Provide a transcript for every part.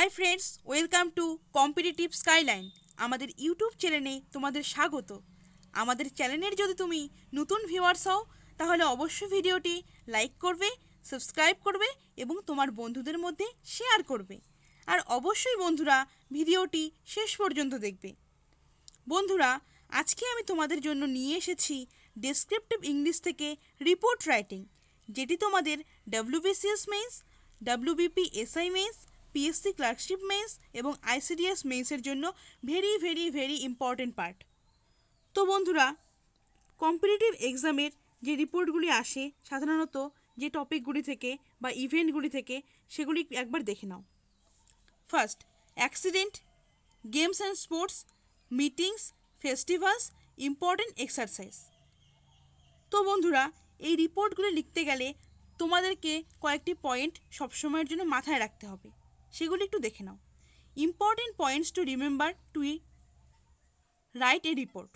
Hi friends, welcome to competitive skyline. আমাদের YouTube চ্যানেলে তোমাদের স্বাগত। আমাদের চ্যানেলের যদি তুমি নতুন ভিউয়ার্স হও তাহলে অবশ্যই ভিডিওটি লাইক করবে, সাবস্ক্রাইব করবে এবং তোমার বন্ধুদের মধ্যে শেয়ার করবে। আর অবশ্যই বন্ধুরা ভিডিওটি শেষ পর্যন্ত দেখবে। বন্ধুরা, আজকে আমি তোমাদের জন্য নিয়ে এসেছি ডেসক্রিপটিভ ইংলিশ থেকে রিপোর্ট রাইটিং, যেটি তোমাদের WBCS mains, WBP SI mains, PSC clerkship mains এবং আইসিডিএস মেন্সের জন্য ভেরি ইম্পর্টেন্ট পার্ট। তো বন্ধুরা, কম্পিটিটিভ এক্সামের যে রিপোর্টগুলি আসে সাধারণত যে টপিকগুলি থেকে বা ইভেন্টগুলি থেকে, সেগুলি একবার দেখে নাও। First, accident, games and sports, meetings, festivals, important exercise. তো বন্ধুরা, এই রিপোর্টগুলি লিখতে গেলে তোমাদেরকে কয়েকটি পয়েন্ট সবসময়ের জন্য মাথায় রাখতে হবে, সেগুলি একটু দেখে নাও। Important points to remember to write a report.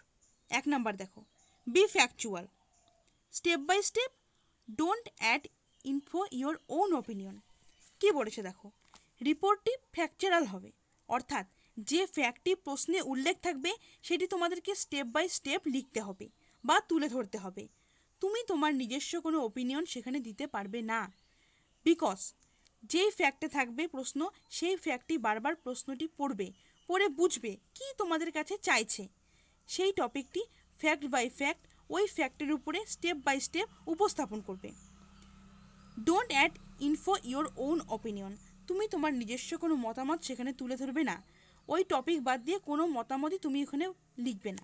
1 number দেখো, be factual, step by step, don't add info your own opinion. কী বলেছে দেখো, রিপোর্টটি ফ্যাকচুয়াল হবে, অর্থাৎ যে ফ্যাক্টটি প্রশ্নে উল্লেখ থাকবে সেটি তোমাদেরকে স্টেপ বাই স্টেপ লিখতে হবে বা তুলে ধরতে হবে। তুমি তোমার নিজস্ব কোনো ওপিনিয়ন সেখানে দিতে পারবে না, বিকজ যেই ফ্যাক্টে থাকবে প্রশ্ন, সেই ফ্যাক্টটি বারবার প্রশ্নটি পড়ে বুঝবে কি তোমাদের কাছে চাইছে। সেই টপিকটি ফ্যাক্ট বাই ফ্যাক্ট ওই ফ্যাক্টের উপরে স্টেপ বাই স্টেপ উপস্থাপন করবে। Don't add info your own opinion, তুমি তোমার নিজস্ব কোনো মতামত সেখানে তুলে ধরবে না। ওই টপিক বাদ দিয়ে কোনো মতামতই তুমি এখানে লিখবে না।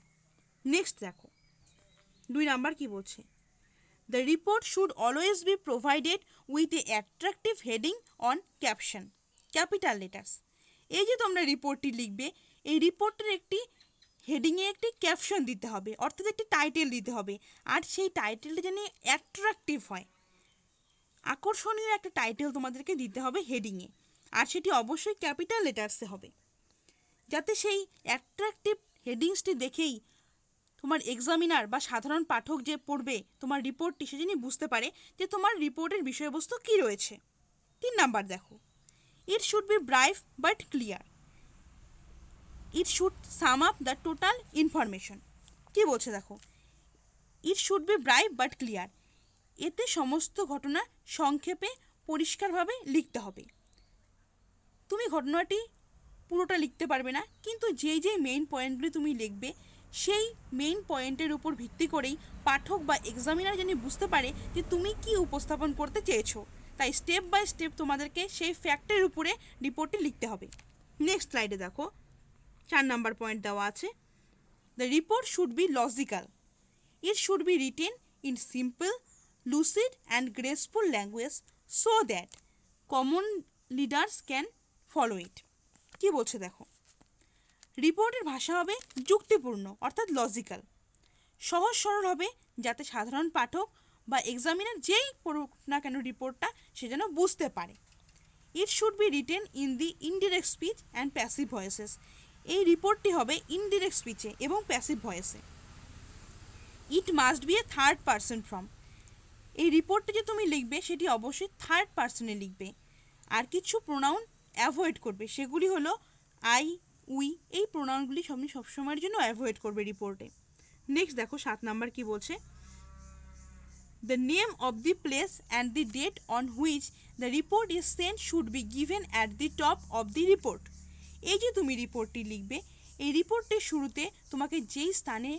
নেক্সট দেখো, 2 নাম্বার কি বলছে, the report should always be provided with a attractive heading on caption, capital letters. এই যে তোমরা রিপোর্টটি লিখবে, এই রিপোর্টের একটি হেডিংয়ে একটি ক্যাপশন দিতে হবে, অর্থাৎ একটি টাইটেল দিতে হবে। আর সেই টাইটেলটা যেন অ্যাট্রাকটিভ হয়, আকর্ষণীয় একটা টাইটেল তোমাদেরকে দিতে হবে হেডিংয়ে, আর সেটি অবশ্যই ক্যাপিটাল লেটার্সে হবে, যাতে সেই অ্যাট্রাকটিভ হেডিংসটি দেখেই তোমার এক্সামিনার বা সাধারণ পাঠক যে পড়বে তোমার রিপোর্টটি, সে যেন বুঝতে পারে যে তোমার রিপোর্টের বিষয়বস্তু কী রয়েছে। 3 নাম্বার দেখো, it should be brief but clear, it should sum up the total information. কী বলছে দেখো, it should be brief but clear, এতে সমস্ত ঘটনা সংক্ষেপে পরিষ্কারভাবে লিখতে হবে। তুমি ঘটনাটি পুরোটা লিখতে পারবে না, কিন্তু যেই মেইন পয়েন্টগুলি তুমি লিখবে, সেই মেইন পয়েন্টের উপর ভিত্তি করেই পাঠক বা এক্সামিনার যেন বুঝতে পারে যে তুমি কি উপস্থাপন করতে চেয়েছো। তাই স্টেপ বাই স্টেপ তোমাদেরকে সেই ফ্যাক্টের উপরে রিপোর্টটি লিখতে হবে। নেক্সট স্লাইডে দেখো, 4 নাম্বার পয়েন্ট দেওয়া আছে, the report should be logical, it should be written in simple, lucid and graceful language so that common leaders can follow it. কী বলছে দেখো, রিপোর্টের ভাষা হবে যুক্তিপূর্ণ, অর্থাৎ লজিক্যাল, সহজ সরল হবে, যাতে সাধারণ পাঠক বা এক্সামিনার যেই পড়ুক না কেন রিপোর্টটা, সে যেন বুঝতে পারে। It should be written in the indirect speech and passive voices, এই রিপোর্টটি হবে ইনডিরেক্ট স্পিচে এবং প্যাসিভ ভয়েসে। It must be a third person from, এই রিপোর্টটা যে তুমি লিখবে সেটি অবশ্যই থার্ড পারসনে লিখবে। আর কিছু প্রোনাউন অ্যাভয়েড করবে, সেগুলি হলো আই, উই, এই প্রোনাউনগুলি সবসময়ের জন্য অ্যাভয়েড করবে রিপোর্টে। নেক্সট দেখো, 7 নাম্বার কি বলছে, the name of the place and the date on which the report is sent should be given at the top of the report. এই যে তুমি রিপোর্টটি লিখবে, এই রিপোর্টের শুরুতে তোমাকে যেই স্থানে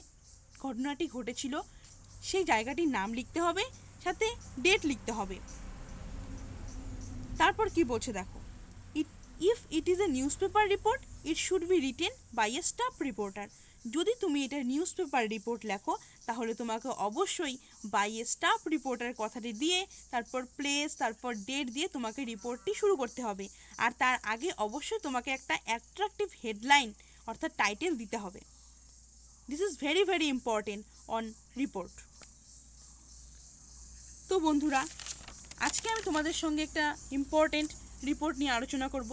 ঘটনাটি ঘটেছিল সেই জায়গাটির নাম লিখতে হবে, সাথে ডেট লিখতে হবে। তারপর কি বলছে দেখো, if it is a newspaper report it should be written by a staff reporter, যদি তুমি এটা নিউজ পেপার রিপোর্ট লেখো তাহলে তোমাকে অবশ্যই বাই এ স্টাফ রিপোর্টার কথাটি দিয়ে, তারপর প্লেস, তারপর ডেট দিয়ে তোমাকে রিপোর্টটি শুরু করতে হবে। আর তার আগে অবশ্যই তোমাকে একটা অ্যাট্রাকটিভ হেডলাইন অর্থাৎ টাইটেল দিতে হবে। This is very important on report. তো বন্ধুরা, আজকে আমি তোমাদের সঙ্গে একটা ইম্পর্টেন্ট রিপোর্ট নিয়ে আলোচনা করব।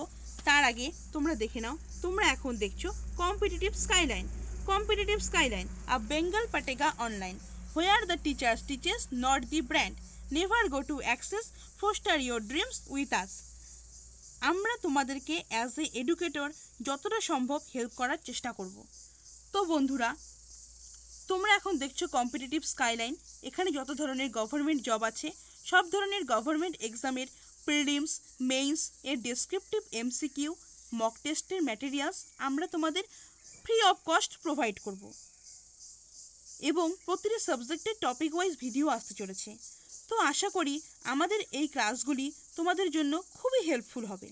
তার আগে তোমরা দেখে নাও, তোমরা এখন দেখছো competitive skyline, competitive skyline a Bengal পাটেগা online, where the teachers teaches not the brand, never go to access, foster your dreams with us. আমরা তোমাদেরকে অ্যাজ এ এডুকেটর যতটা সম্ভব হেল্প করার চেষ্টা করব। তো বন্ধুরা, তোমরা এখন দেখছো কম্পিটিটিভ স্কাইলাইন। এখানে যত ধরনের গভর্নমেন্ট জব আছে সব ধরনের গভর্নমেন্ট এক্সামের প্রিলিমস, মেইনস এর ডেসক্রিপটিভ এমসিকিউ, মক টেস্টের ম্যাটেরিয়ালস আমরা তোমাদের ফ্রি অফ কস্ট প্রোভাইড করব এবং প্রতিটি সাবজেক্টের টপিক ওয়াইজ ভিডিও আসতে চলেছে। তো আশা করি আমাদের এই ক্লাসগুলি তোমাদের জন্য খুবই হেল্পফুল হবে।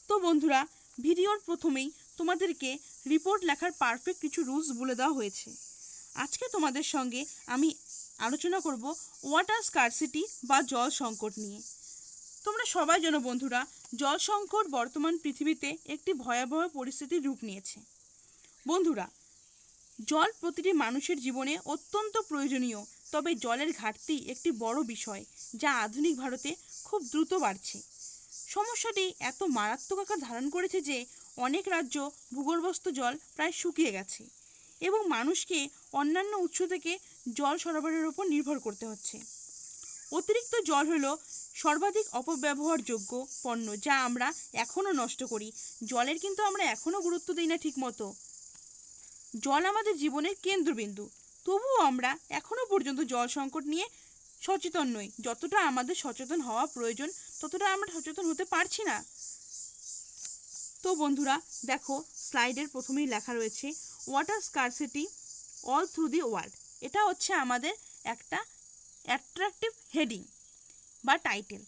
তো বন্ধুরা, ভিডিওর প্রথমেই তোমাদেরকে রিপোর্ট লেখার পারফেক্ট কিছু রুলস বলে দেওয়া হয়েছে। আজকে তোমাদের সঙ্গে আমি আলোচনা করব ওয়াটার স্কারসিটি বা জল সংকট নিয়ে। তোমরা সবাই জানো বন্ধুরা, জল সংকট বর্তমান পৃথিবীতে একটি ভয়াবহ পরিস্থিতির রূপ নিয়েছে। বন্ধুরা, জল প্রতিটি মানুষের জীবনে অত্যন্ত প্রয়োজনীয়, তবে জলের ঘাটতি একটি বড় বিষয় যা আধুনিক ভারতে খুব দ্রুত বাড়ছে। সমস্যাটি এত মারাত্মক আকার ধারণ করেছে যে অনেক রাজ্য ভূগর্ভস্থ জল প্রায় শুকিয়ে গেছে এবং মানুষকে অন্যান্য উৎস থেকে জল সরবরাহের উপর নির্ভর করতে হচ্ছে। অতিরিক্ত জল হলো সর্বাধিক অপব্যবহারযোগ্য পণ্য যা আমরা এখনও নষ্ট করি। জলের কিন্তু আমরা এখনও গুরুত্ব দিই না ঠিক মতো। জল আমাদের জীবনের কেন্দ্রবিন্দু, তবুও আমরা এখনও পর্যন্ত জল সংকট নিয়ে সচেতন নই। যতটা আমাদের সচেতন হওয়া প্রয়োজন ততটা আমরা সচেতন হতে পারছি না। তো বন্ধুরা দেখো, স্লাইডের প্রথমেই লেখা রয়েছে water scarcity all through the world. এটা হচ্ছে আমাদের একটা অ্যাট্রাকটিভ হেডিং বা টাইটেল।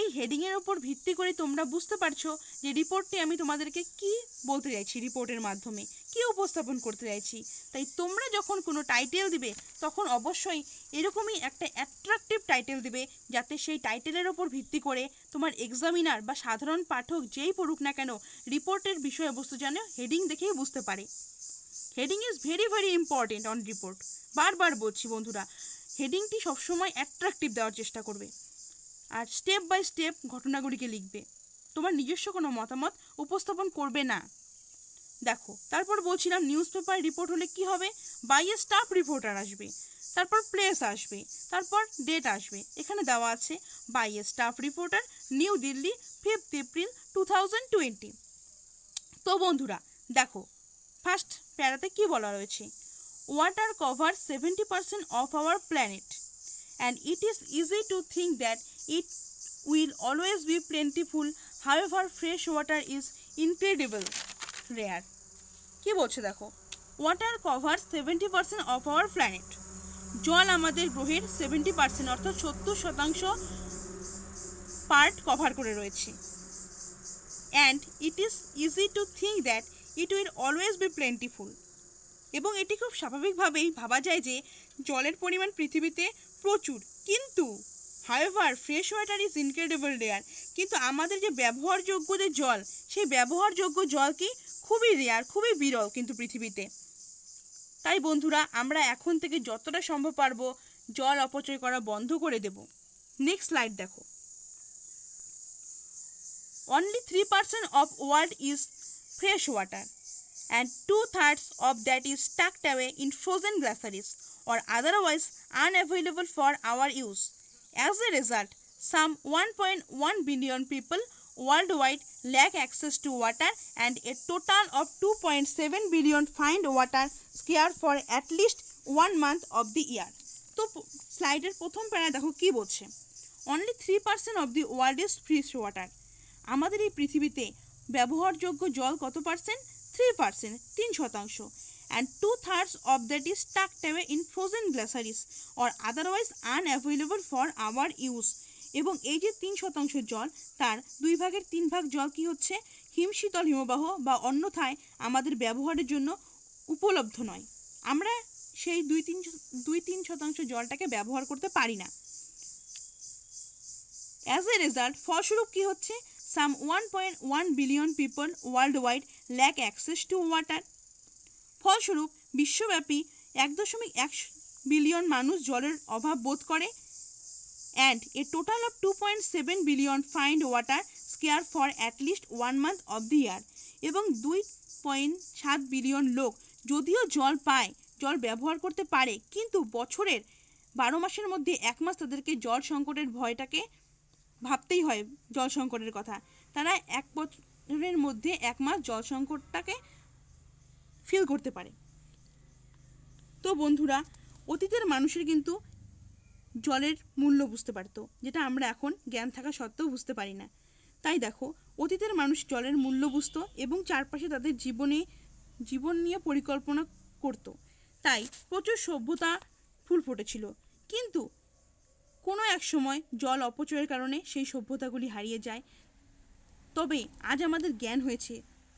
এই হেডিংয়ের ওপর ভিত্তি করে তোমরা বুঝতে পারছো যে রিপোর্টটি আমি তোমাদেরকে কি বলতে চাইছি, রিপোর্টের মাধ্যমে কি উপস্থাপন করতে চাইছি। তাই তোমরা যখন কোনো টাইটেল দিবে তখন অবশ্যই এরকমই একটা অ্যাট্রাকটিভ টাইটেল দিবে, যাতে সেই টাইটেলের ওপর ভিত্তি করে তোমার এক্সামিনার বা সাধারণ পাঠক যেই পড়ুক না কেন রিপোর্টের বিষয়বস্তু যেন হেডিং দেখেই বুঝতে পারে। Heading is very very important on report. বারবার বলছি বন্ধুরা, হেডিংটি সবসময় অ্যাট্রাকটিভ দেওয়ার চেষ্টা করবে আর স্টেপ বাই স্টেপ ঘটনাগুলিকে লিখবে, তোমার নিজস্ব কোনো মতামত উপস্থাপন করবে না। দেখো, তারপর বলছিলাম নিউজ পেপার রিপোর্ট হলে কি হবে, বাই এ স্টাফ রিপোর্টার আসবে, তারপর প্লেস আসবে, তারপর ডেট আসবে। এখানে দেওয়া আছে by a staff reporter, New Delhi, 5 April 2020। তো বন্ধুরা দেখো, ফার্স্ট প্যারাতে কি বলা রয়েছে, water cover 70% of our planet and it is easy to think that it will always be plentiful. However, fresh water is incredible rare. কি বলছে দেখো, water cover 70% of our planet. জল আমাদের গ্রহের 70% অর্থাৎ 70% পার্ট কভার করে রয়েছে। and it is easy to think that it will always be plentiful. এবং এটি খুব স্বাভাবিকভাবেই ভাবা যায় যে জলের পরিমাণ পৃথিবীতে প্রচুর, কিন্তু however fresh water is incredible rare, কিন্তু আমাদের যে ব্যবহারযোগ্য যে জল, সেই ব্যবহারযোগ্য জল কি খুবই রেয়ার, খুবই বিরল কিন্তু পৃথিবীতে। তাই বন্ধুরা, আমরা এখন থেকে যতটা সম্ভব পারবো জল অপচয় করা বন্ধ করে দেব। নেক্সট স্লাইড দেখো, only 3% of world is fresh water and 2/3 of that is tucked away in frozen glaciers or otherwise unavailable for our use. As a result, some 1.1 billion people worldwide lack access to water and a total of 2.7 billion find water scarce for at least 1 month of the year. তো স্লাইডের প্রথম প্যারা দেখো কি বলছে, only 3% of the world is fresh water. আমাদের এই পৃথিবীতে ব্যবহারযোগ্য জল কত percent? 3%, 3%, and 2/3 of that is tucked away in frozen glaciers or otherwise unavailable for our use. এবং এই যে 3% জল, তার 2/3 জল কি হচ্ছে, হিমশীতল হিমবাহ বা অন্যথায় আমাদের ব্যবহারের জন্য উপলব্ধ নয়। আমরা সেই 2-3% জলটাকে ব্যবহার করতে পারি না। অ্যাজ এ রেজাল্ট, ফলস্বরূপ কি হচ্ছে, some 1.1 billion people worldwide lack access to water. ফলস্বরূপ বিশ্বব্যাপী 1.1 বিলিয়ন মানুষ জলের অভাব বোধ করে and a total of 2.7 billion find water scarce for at least 1 month of the year. এবং 2.7 বিলিয়ন লোক যদিও জল পায়, জল ব্যবহার করতে পারে, কিন্তু বছরের 12 মাসের মধ্যে 1 মাস তাদেরকে জল সংকটের ভয়টাকে ভাবতেই হয়, জল সংকটের কথা। তারা 1 বছরের মধ্যে 1 মাস জল সংকটটাকে ফিল করতে পারে। তো বন্ধুরা, অতীতের মানুষের কিন্তু জলের মূল্য বুঝতে পারতো, যেটা আমরা এখন জ্ঞান থাকা সত্ত্বেও বুঝতে পারি না। তাই দেখো, অতীতের মানুষ জলের মূল্য বুঝতো এবং চারপাশে তাদের জীবন নিয়ে পরিকল্পনা করত। তাই প্রচুর সভ্যতা ফুল ফুটেছিল। কিন্তু কোনো এক সময় জল অপচয়ের কারণে সেই সভ্যতাগুলি হারিয়ে যায়। তবে আজ আমাদের জ্ঞান হয়েছে,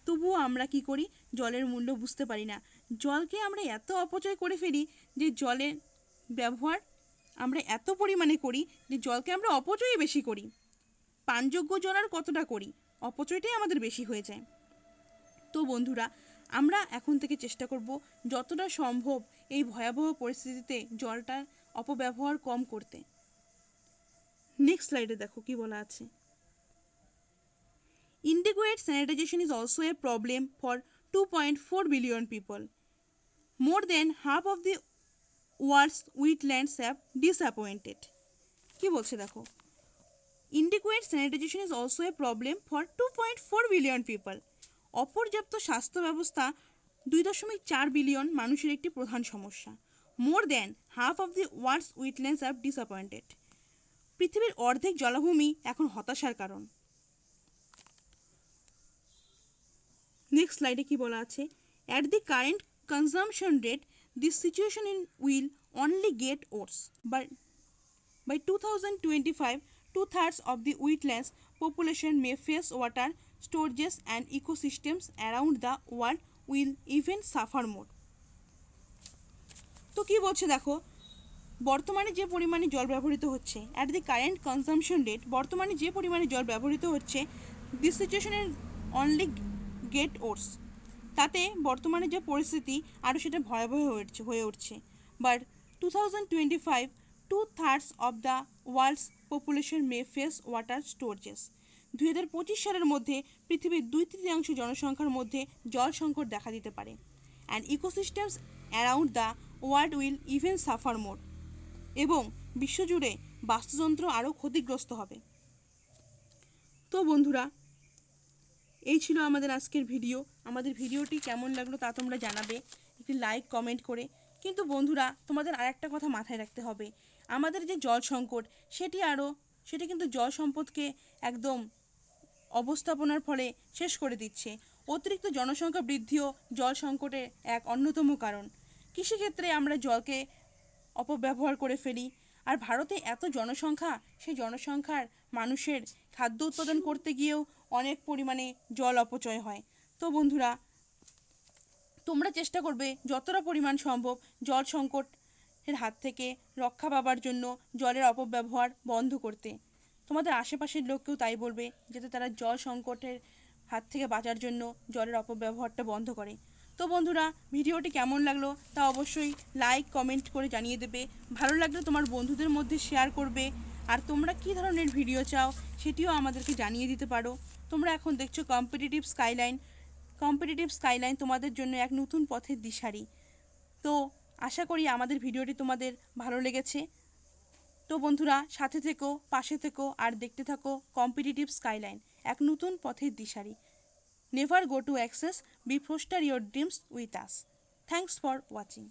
তবুও আমরা কি করি? জলের মূল্য বুঝতে পারি না। জলকে আমরা এত অপচয় করে ফেলি যে জলের ব্যবহার আমরা এত পরিমাণে করি যে জলকে আমরা অপচয়ই বেশি করি। পানযোগ্য জল আর কতটা করি, অপচয়টাই আমাদের বেশি হয়ে যায়। তো বন্ধুরা, আমরা এখন থেকে চেষ্টা করব যতটা সম্ভব এই ভয়াবহ পরিস্থিতিতে জলটার অপব্যবহার কম করতে। নেক্সট স্লাইডে দেখো কি বলা আছে। Inadequate sanitation is also a problem for 2.4 billion people. More than half of the world's wetlands have disappointed. কি বলছে দেখো, Inadequate sanitation is also a problem for 2.4 billion people. অপর্যাপ্ত স্বাস্থ্য ব্যবস্থা 2.4 বিলিয়ন মানুষের একটি প্রধান সমস্যা। More than half of the world's wetlands have disappointed. পৃথিবীর অর্ধেক জলাভূমি এখন হতাশার কারণ। নেক্সট স্লাইডে কি বলা আছে, at the current consumption rate this situation will only get worse. By 2025, 2/3 of the wetlands population may face water storages and ecosystems around the world will even suffer more. তো কি বলছে দেখো, বর্তমানে যে পরিমাণে জল ব্যবহৃত হচ্ছে, at the current consumption rate, বর্তমানে যে পরিমাণে জল ব্যবহৃত হচ্ছে, দিস সিচুয়েশনের অনলি গেট ওয়ার্স, তাতে বর্তমানে যে পরিস্থিতি আরও সেটা ভয়াবহ হয়ে উঠছে। But 2025, 2/3 of the world's population may face water shortages. 2025 সালের মধ্যে পৃথিবীর 2/3 জনসংখ্যার মধ্যে জল সংকট দেখা দিতে পারে। And ecosystems around the world will even suffer more, এবং বিশ্বজুড়ে বাস্তুতন্ত্র আরও ক্ষতিগ্রস্ত হবে। তো বন্ধুরা, এই ছিল আমাদের আজকের ভিডিও। আমাদের ভিডিওটি কেমন লাগলো তা তোমরা জানাবে একটি লাইক কমেন্ট করে। কিন্তু বন্ধুরা, তোমাদের আরেকটা কথা মাথায় রাখতে হবে, আমাদের যে জল সংকট সেটি কিন্তু জল সম্পদকে একদম অবস্থাপনার ফলে শেষ করে দিচ্ছে। অতিরিক্ত জনসংখ্যা বৃদ্ধিও জল সংকটের এক অন্যতম কারণ। কৃষিক্ষেত্রে আমরা জলকে অপব্যবহার করে ফেলি। আর ভারতে এত জনসংখ্যা, সেই জনসংখ্যার মানুষের খাদ্য উৎপাদন করতে গিয়েও অনেক পরিমাণে জল অপচয় হয়। তো বন্ধুরা, তোমরা চেষ্টা করবে যতটা পরিমাণ সম্ভব জল সংকটের হাত থেকে রক্ষা পাবার জন্য জলের অপব্যবহার বন্ধ করতে। তোমাদের আশেপাশের লোককেও তাই বলবে, যাতে তারা জল সংকটের হাত থেকে বাঁচার জন্য জলের অপব্যবহারটা বন্ধ করে। তো বন্ধুরা, ভিডিওটি কেমন লাগলো তা অবশ্যই লাইক কমেন্ট করে জানিয়ে দেবে। ভালো লাগলে তোমার বন্ধুদের মধ্যে শেয়ার করবে। আর তোমরা কী ধরনের ভিডিও চাও সেটিও আমাদেরকে জানিয়ে দিতে পারো। তোমরা এখন দেখছো কম্পিটিটিভ স্কাইলাইন তোমাদের জন্য এক নতুন পথের দিশারি। তো আশা করি আমাদের ভিডিওটি তোমাদের ভালো লেগেছে। তো বন্ধুরা, সাথে থেকো, পাশে থেকো আর দেখতে থাকো কম্পিটিটিভ স্কাইলাইন, এক নতুন পথের দিশারি। Never go to access, be foster your dreams with us. Thanks for watching.